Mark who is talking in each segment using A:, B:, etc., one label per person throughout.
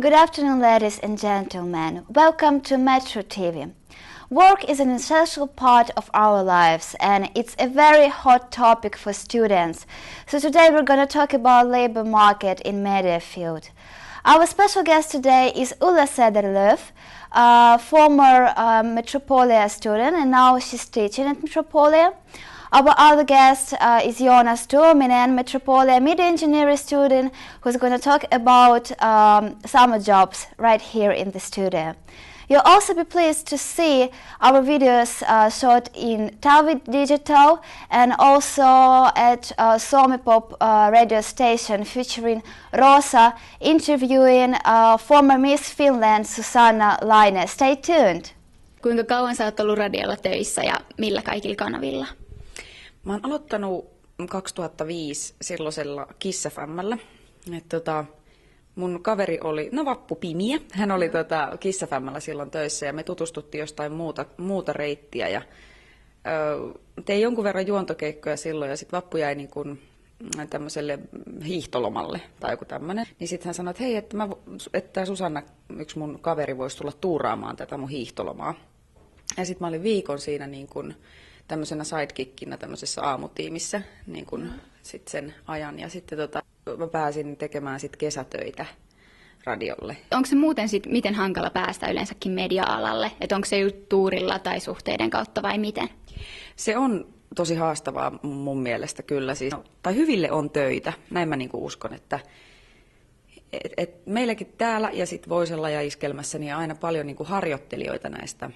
A: Good afternoon, ladies and gentlemen. Welcome to Metro TV. Work is an essential part of our lives and it's a very hot topic for students. So today we're going to talk about labor market in media field. Our special guest today is Ulla Sederlöf, former Metropolia student, and now she's teaching at Metropolia. Our other guest is Joonas Tuominen, Metropolia media engineering student, who's going to talk about summer jobs right here in the studio. You'll also be pleased to see our videos shot in Talvi Digital and also at Suomipop radio station featuring Rosa interviewing former Miss Finland Susanna Laine. Stay tuned.
B: Kuinka kauan sä oot ollut radiolla töissä ja millä kaikilla kanavilla?
C: Mä oon aloittanut 2005 silloisella Kiss FM:llä. Mun kaveri oli, Vappupimiä, hän oli Kiss FM:llä silloin töissä ja me tutustuttiin jostain muuta reittiä ja tein jonkun verran juontokeikkoja silloin ja sitten Vappu jäi niin kuin tämmöiselle hiihtolomalle tai joku tämmöinen. Niin sitten hän sanoi, että hei, että Susanna, yksi mun kaveri, voisi tulla tuuraamaan tätä mun hiihtolomaa. Ja sitten mä olin viikon siinä niin kuin tämmöisenä sidekickinä tämmöisessä aamutiimissä niin kuin sit sen ajan. Ja sitten mä pääsin tekemään sit kesätöitä radiolle.
B: Onko se muuten sit miten hankala päästä yleensäkin media-alalle? Että onko se just tuurilla tai suhteiden kautta vai miten?
C: Se on tosi haastavaa mun mielestä kyllä. Siis, tai hyville on töitä. Näin mä niinku uskon, että meilläkin täällä ja sitten Voisella ja Iskelmässä niin aina paljon niinku harjoittelijoita näistä.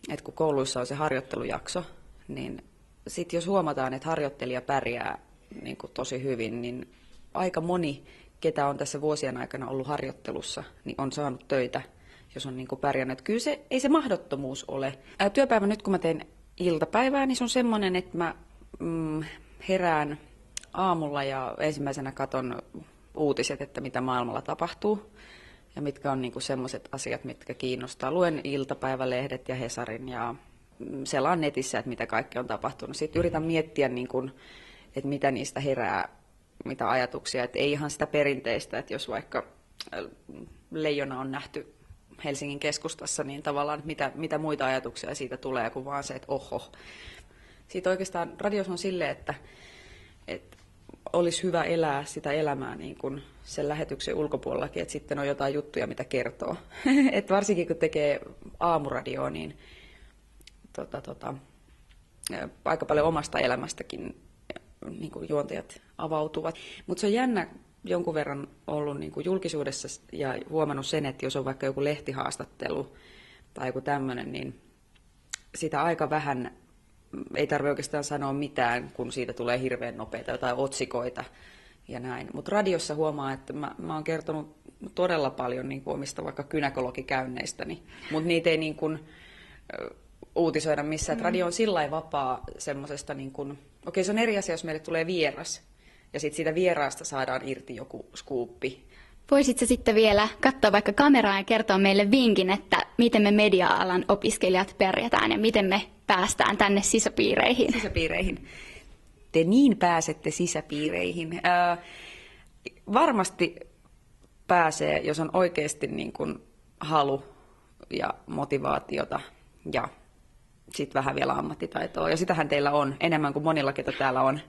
C: Et kun kouluissa on se harjoittelujakso, niin sitten jos huomataan, että harjoittelija pärjää niin kuin tosi hyvin, niin aika moni, ketä on tässä vuosien aikana ollut harjoittelussa, niin on saanut töitä, jos on niin kuin pärjännyt. Kyllä ei se mahdottomuus ole. Työpäivä nyt, kun mä teen iltapäivää, niin se on semmoinen, että mä herään aamulla ja ensimmäisenä katon uutiset, että mitä maailmalla tapahtuu ja mitkä on niin kuin semmoiset asiat, mitkä kiinnostaa. Luen iltapäivälehdet ja Hesarin ja selaan netissä, että mitä kaikkea on tapahtunut. Sitten yritän miettiä, niin kun, että mitä niistä herää, mitä ajatuksia. Että ei ihan sitä perinteistä, että jos vaikka leijona on nähty Helsingin keskustassa, niin tavallaan mitä muita ajatuksia siitä tulee, kuin vaan se, että oho. Siitä oikeastaan radios on silleen, että olisi hyvä elää sitä elämää niin kuin sen lähetyksen ulkopuolellakin, että sitten on jotain juttuja, mitä kertoo. Et varsinkin kun tekee aamuradioa, niin aika paljon omasta elämästäkin niin kuin juontajat avautuvat. Mutta se on jännä jonkun verran ollut niin kuin julkisuudessa ja huomannut sen, että jos on vaikka joku lehtihaastattelu tai joku tämmöinen, niin sitä aika vähän ei tarvitse oikeastaan sanoa mitään, kun siitä tulee hirveän nopeita jotain otsikoita ja näin. Mutta radiossa huomaa, että mä oon kertonut todella paljon niin kuin omista vaikka gynekologikäynneistäni, mutta niitä ei niin kuin uutisoida missään. Radio on sillä vapaa semmoisesta, niin kuin, okei, se on eri asia, jos meille tulee vieras, ja sitten siitä vieraasta saadaan irti joku skuuppi.
B: Voisitko sitten vielä katsoa vaikka kameraan ja kertoa meille vinkin, että miten me media-alan opiskelijat pärjätään ja miten me päästään tänne sisäpiireihin?
C: Sisäpiireihin. Te niin pääsette sisäpiireihin. Varmasti pääsee, jos on oikeasti niin kuin halu ja motivaatiota ja sitten vähän vielä ammattitaitoa. Ja sitähän teillä on enemmän kuin monilla, ketä täällä on.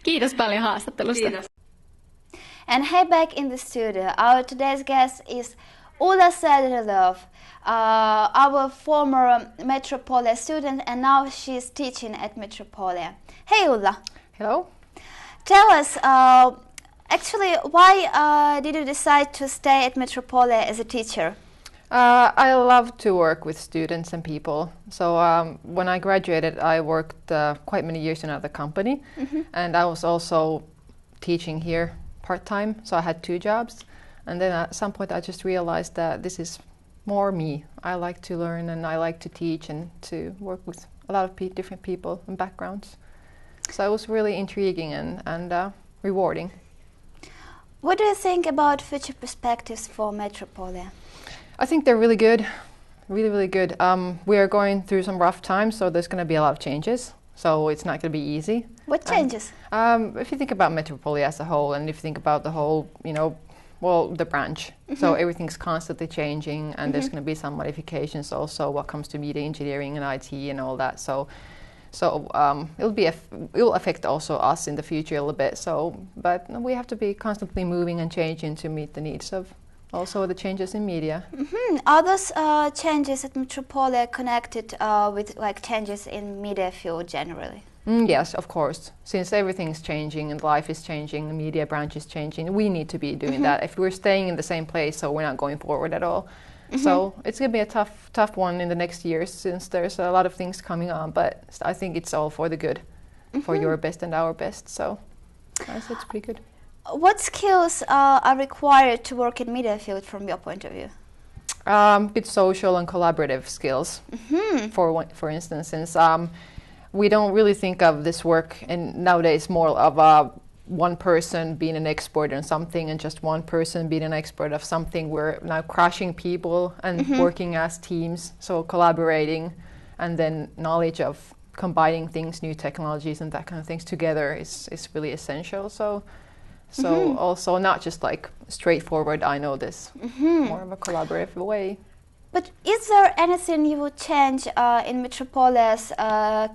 B: Kiitos paljon haastattelusta.
C: Kiitos.
A: And hey, back in the studio. Our today's guest is Ulla Sederlöf, our former Metropolia student, and now she's teaching at Metropolia. Hey, Ulla.
D: Hello.
A: Tell us, actually, why did you decide to stay at Metropolia as a teacher?
D: I love to work with students and people. So when I graduated, I worked quite many years in another company, and I was also teaching here part-time, so I had 2 jobs. And then at some point I just realized that this is more me. I like to learn and I like to teach and to work with a lot of different people and backgrounds. So it was really intriguing and rewarding.
A: What do you think about future perspectives for Metropolia?
D: I think they're really good, really good. We are going through some rough times, so there's going to be a lot of changes. So it's not going to be easy.
A: What changes?
D: If you think about Metropolia as a whole, and if you think about the whole, well, the branch. So everything's constantly changing, and there's going to be some modifications also what comes to media engineering and IT and all that. So it'll affect also us in the future a little bit. So, but we have to be constantly moving and changing to meet the needs of also the changes in media.
A: Are those changes at Metropolia connected with like changes in media field generally?
D: Yes, of course. Since everything's changing and life is changing, the media branch is changing, we need to be doing that. If we're staying in the same place, so we're not going forward at all. So it's going to be a tough one in the next years since there's a lot of things coming on, but I think it's all for the good, for your best and our best. So I say it's pretty good.
A: What skills are required to work in media field from your point of view?
D: Good social and collaborative skills, for instance, since we don't really think of this work and nowadays more of one person being an expert in something and just one person being an expert of something. We're now crushing people and working as teams, so collaborating, and then knowledge of combining things, new technologies and that kind of things together is really essential. So also not just like straightforward, I know this, more of a collaborative way.
A: But is there anything you would change in Metropolia's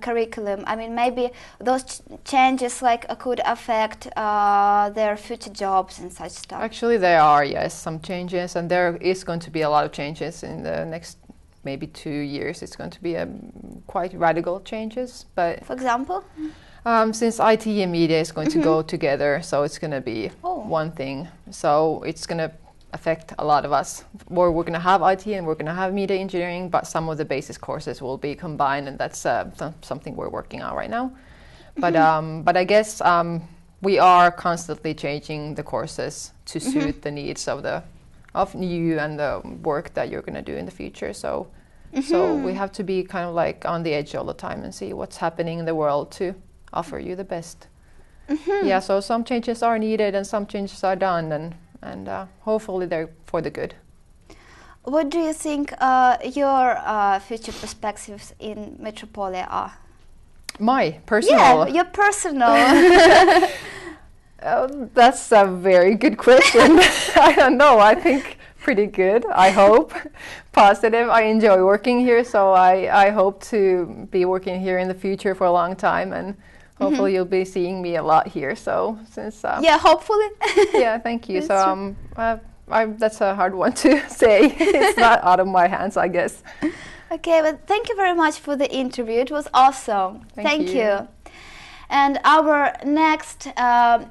A: curriculum? I mean, maybe those changes like could affect their future jobs and such stuff.
D: Actually, there are, yes, some changes, and there is going to be a lot of changes in the next maybe 2 years. It's going to be quite radical changes. But
A: for example?
D: Since IT and media is going to go together, so it's going to be one thing. So it's going to affect a lot of us. We're going to have IT and we're going to have media engineering, but some of the basis courses will be combined, and that's something we're working on right now. But I guess we are constantly changing the courses to suit the needs of you and the work that you're going to do in the future. So we have to be kind of like on the edge all the time and see what's happening in the world to offer you the best. Yeah, so some changes are needed and some changes are done, and hopefully they're for the good.
A: What do you think your future perspectives in Metropolia are?
D: My personal?
A: Yeah, your personal.
D: That's a very good question. I don't know, I think pretty good, I hope. Positive. I enjoy working here, so I hope to be working here in the future for a long time, and hopefully you'll be seeing me a lot here. So since
A: yeah, hopefully.
D: Yeah, thank you. So that's a hard one to say. It's not out of my hands, I guess.
A: Okay, but thank you very much for the interview. It was awesome. Thank you. And our next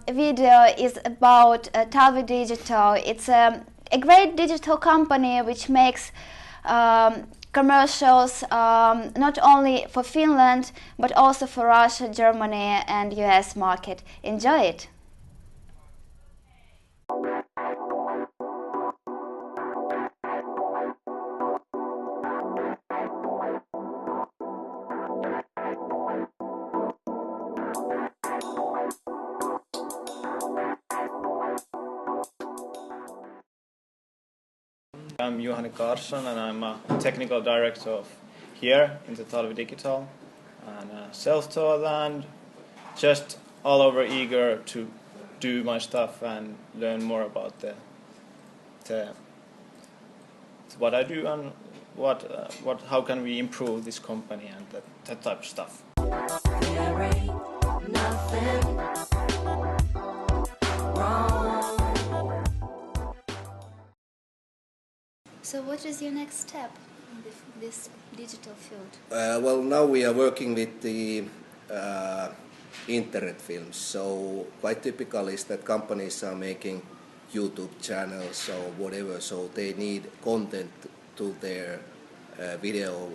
A: video is about Talvi Digital. It's a great digital company which makes commercials not only for Finland but also for Russia, Germany and US market. Enjoy it!
E: I'm Joonas Tuominen and I'm a technical director here in the Talvi Digital, and self-taught and just all over eager to do my stuff and learn more about what I do and how can we improve this company and that type of stuff.
F: There ain't nothing wrong.
A: So what is your next step in this digital field?
G: Well, now we are working with the internet films. So quite typical is that companies are making YouTube channels or whatever, so they need content to their video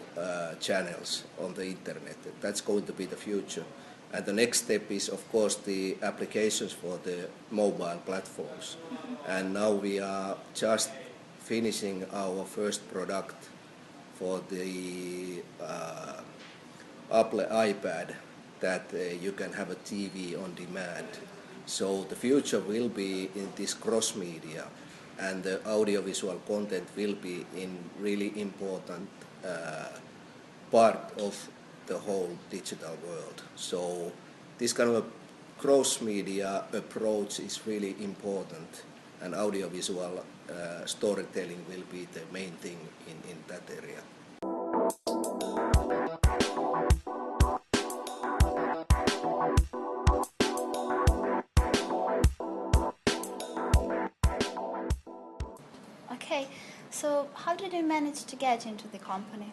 G: channels on the internet. That's going to be the future. And the next step is, of course, the applications for the mobile platforms. And now we are just finishing our first product for the Apple iPad that you can have a TV on demand. So the future will be in this cross media, and the audiovisual content will be in really important part of the whole digital world. So this kind of a cross media approach is really important and audiovisual storytelling will be the main thing in that area.
A: Okay, so how did you manage to get into the company?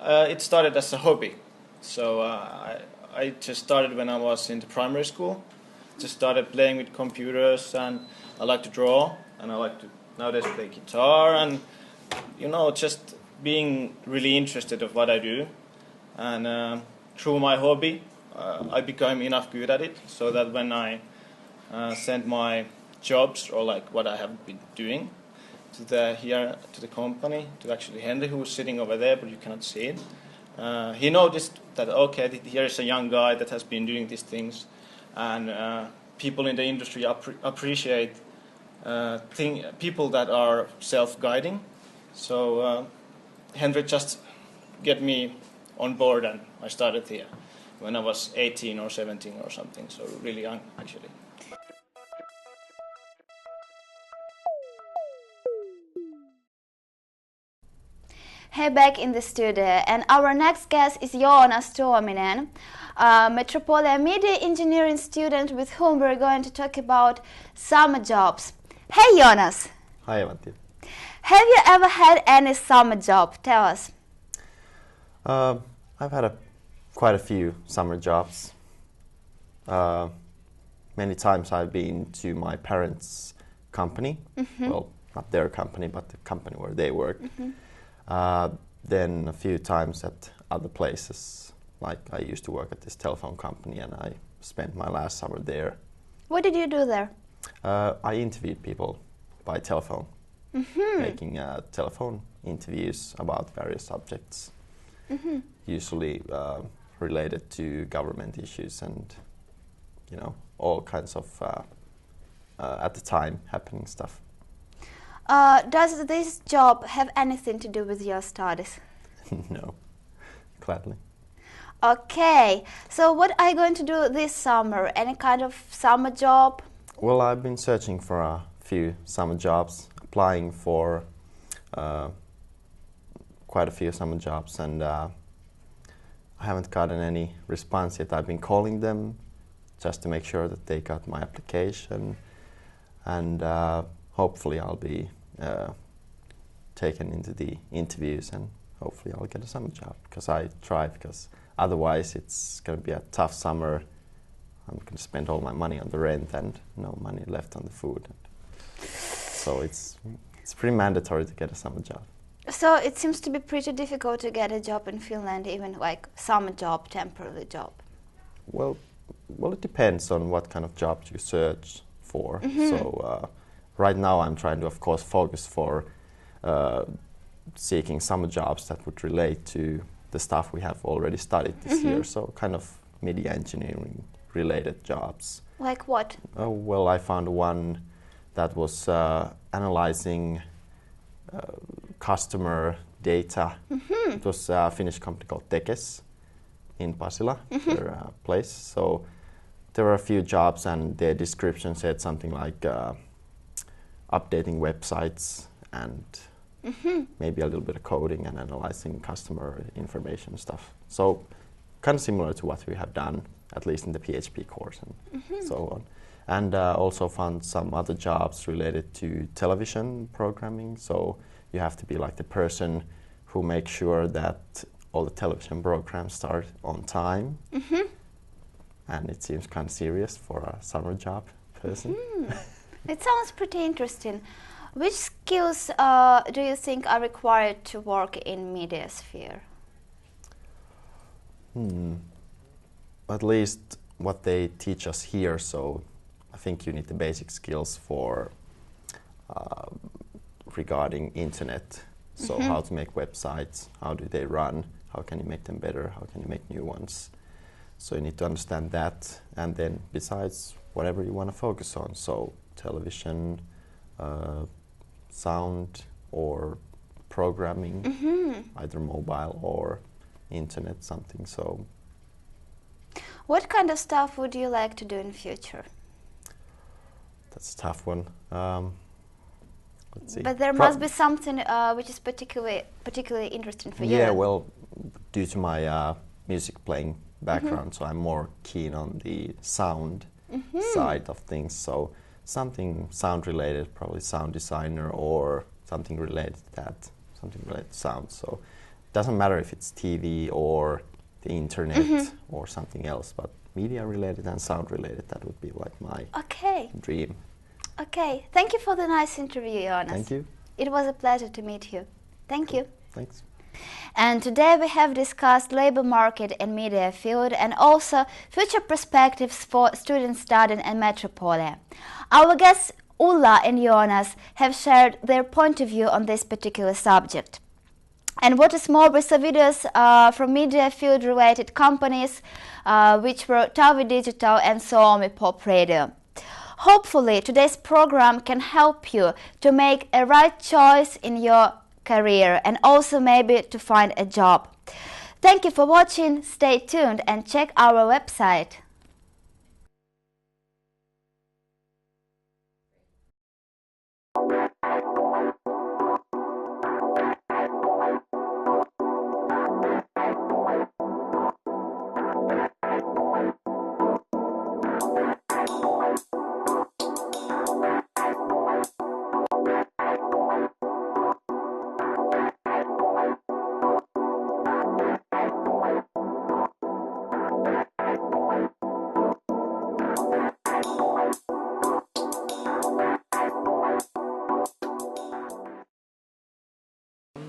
E: It started as a hobby. So I just started when I was in the primary school. Just started playing with computers, and I like to draw, and I like to nowadays play guitar, and just being really interested of what I do. And through my hobby, I became enough good at it so that when I sent my jobs or like what I have been doing to the company, to actually Henry, who was sitting over there, but you cannot see it. He noticed that here is a young guy that has been doing these things, and people in the industry appreciate people that are self-guiding. So Henry just get me on board, and I started here when I was 18 or 17 or something, so really young actually.
A: Hey, back in the studio, and our next guest is Joonas Tuominen, Metropolia media engineering student with whom we're going to talk about summer jobs. Hey Joonas!
H: Hi Avanti.
A: Have you ever had any summer job? Tell us.
H: I've had quite a few summer jobs. Many times I've been to my parents' company. Well, not their company, but the company where they work. Then a few times at other places. Like I used to work at this telephone company, and I spent my last summer there.
A: What did you do there?
H: I interviewed people by telephone, making telephone interviews about various subjects, usually related to government issues and all kinds of at the time happening stuff.
A: Does this job have anything to do with your studies?
H: No, gladly.
A: Okay, so what are you going to do this summer? Any kind of summer job?
H: Well, I've been searching for a few summer jobs, applying for quite a few summer jobs, and I haven't gotten any response yet. I've been calling them just to make sure that they got my application, and hopefully I'll be taken into the interviews, and hopefully I'll get a summer job, because I try, because otherwise it's going to be a tough summer. I'm going to spend all my money on the rent and no money left on the food. So it's pretty mandatory to get a summer job.
A: So it seems to be pretty difficult to get a job in Finland, even like summer job, temporary job.
H: Well, it depends on what kind of jobs you search for. So right now I'm trying to, of course, focus for seeking summer jobs that would relate to the stuff we have already studied this year. So kind of media engineering related jobs.
A: Like what?
H: Well, I found one that was analyzing customer data. It was a Finnish company called Tekes in Pasila, their place. So there were a few jobs, and their description said something like updating websites and maybe a little bit of coding and analyzing customer information stuff. So kind of similar to what we have done, at least in the PHP course and so on. And also found some other jobs related to television programming. So you have to be like the person who makes sure that all the television programs start on time. And it seems kind of serious for a summer job person.
A: It sounds pretty interesting. Which skills do you think are required to work in media sphere?
H: At least what they teach us here. So I think you need the basic skills for regarding internet. So how to make websites, how do they run, how can you make them better, how can you make new ones. So you need to understand that, and then besides whatever you want to focus on. So television, sound, or programming, either mobile or internet, something. So
A: what kind of stuff would you like to do in future?
H: That's a tough one. Let's see.
A: But there must be something which is particularly interesting for you.
H: Yeah, well, due to my music playing background, so I'm more keen on the sound side of things. So something sound related, probably sound designer or something related to that, something related to sound. So it doesn't matter if it's TV or the internet or something else, but media related and sound related, that would be like my dream.
A: Okay, thank you for the nice interview, Joonas.
H: Thank you.
A: It was a pleasure to meet you. Thank you.
H: Thanks.
A: And today we have discussed labor market and media field and also future perspectives for students studying in Metropolia. Our guests Ulla and Joonas have shared their point of view on this particular subject. And what is more, we saw videos from media field related companies which were Talvi Digital and Suomipop Radio. Hopefully today's program can help you to make a right choice in your career and also maybe to find a job. Thank you for watching, stay tuned and check our website.